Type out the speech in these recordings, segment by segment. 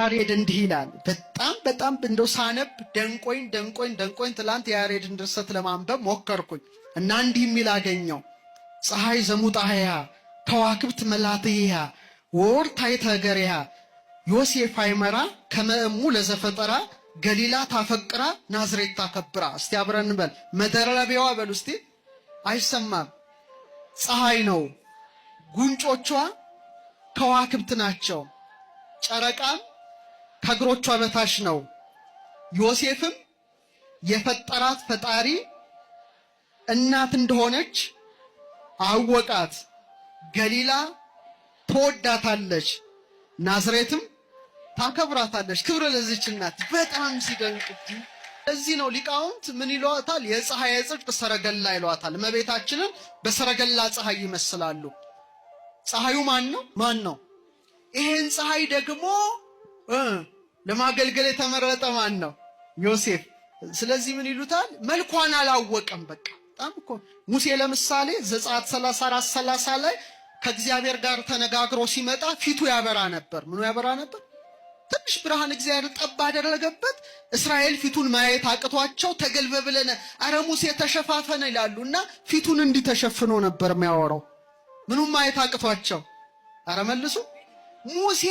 ያሬድ እንዲህ ይላል። በጣም እንደው ሳነብ ደንቆኝ ትላንት የያሬድን ድርሰት ለማንበብ ሞከርኩኝ እና እንዲህ የሚል አገኘው። ፀሐይ ዘሙጣህያ ከዋክብት መላትያ ወርታይ ተገሪያ ዮሴፍ አይመራ ከመእሙ ለዘፈጠራ ገሊላ ታፈቅራ ናዝሬት ታከብራ። እስቲ አብረን በል መደረቢያዋ በሉ እስቲ። አይሰማም። ፀሐይ ነው፣ ጉንጮቿ ከዋክብት ናቸው፣ ጨረቃም ከእግሮቿ በታች ነው። ዮሴፍም የፈጠራት ፈጣሪ እናት እንደሆነች አወቃት። ገሊላ ትወዳታለች፣ ናዝሬትም ታከብራታለች። ክብር ለዚህች እናት። በጣም ሲደንቅ። እዚህ ነው ሊቃውንት ምን ይሏታል? የፀሐይ ጽድቅ ሰረገላ ይሏታል። እመቤታችንን በሰረገላ ፀሐይ ይመስላሉ። ፀሐዩ ማን ነው? ይሄን ፀሐይ ደግሞ ለማገልገል የተመረጠ ማን ነው? ዮሴፍ። ስለዚህ ምን ይሉታል? መልኳን አላወቀም። በቃ በጣም እኮ ሙሴ ለምሳሌ ዘጸአት 34:30 ላይ ከእግዚአብሔር ጋር ተነጋግሮ ሲመጣ ፊቱ ያበራ ነበር። ምኑ ያበራ ነበር? ትንሽ ብርሃን እግዚአብሔር ጠብ አደረገበት። እስራኤል ፊቱን ማየት አቅቷቸው ተገልበብለነ አረ ሙሴ ተሸፋፈነ ይላሉና ፊቱን እንዲህ ተሸፍኖ ነበር የሚያወራው። ምኑም ማየት አቅቷቸው። አረ መልሱ። ሙሴ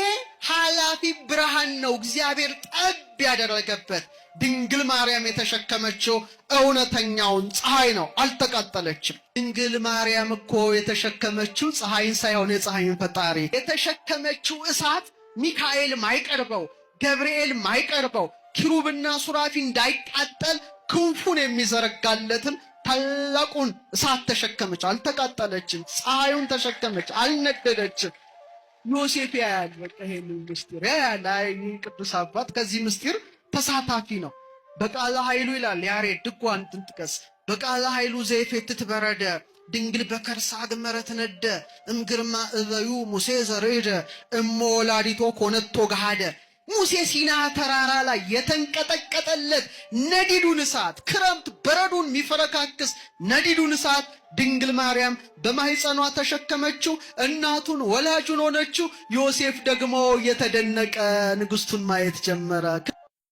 ኃላፊ ብርሃን ነው እግዚአብሔር ጠብ ያደረገበት። ድንግል ማርያም የተሸከመችው እውነተኛውን ፀሐይ ነው፣ አልተቃጠለችም። ድንግል ማርያም እኮ የተሸከመችው ፀሐይን ሳይሆን የፀሐይን ፈጣሪ የተሸከመችው እሳት ሚካኤል ማይቀርበው፣ ገብርኤል ማይቀርበው፣ ኪሩብና ሱራፊ እንዳይቃጠል ክንፉን የሚዘረጋለትን ታላቁን እሳት ተሸከመች፣ አልተቃጠለችም። ፀሐዩን ተሸከመች፣ አልነደደችም። ዮሴፍ ያያል። በቃ ይሄንን ምስጢር ያያል። ቅዱስ አባት ከዚህ ምስጢር ተሳታፊ ነው። በቃለ ኃይሉ ይላል ያሬድ ድጓን ጥንጥቀስ በቃለ ኃይሉ ዘይፌትት በረደ ድንግል በከርሳ ግመረት ነደ እምግርማ እበዩ ሙሴ ዘሬደ እሞ ወላዲቶ ኮነቶ ገሃደ። ሙሴ ሲና ተራራ ላይ የተንቀጠቀጠለት ነዲዱን እሳት፣ ክረምት በረዱን የሚፈረካክስ ነዲዱን እሳት ድንግል ማርያም በማህፀኗ ተሸከመችው፣ እናቱን ወላጁን ሆነችው። ዮሴፍ ደግሞ የተደነቀ ንግስቱን ማየት ጀመረ።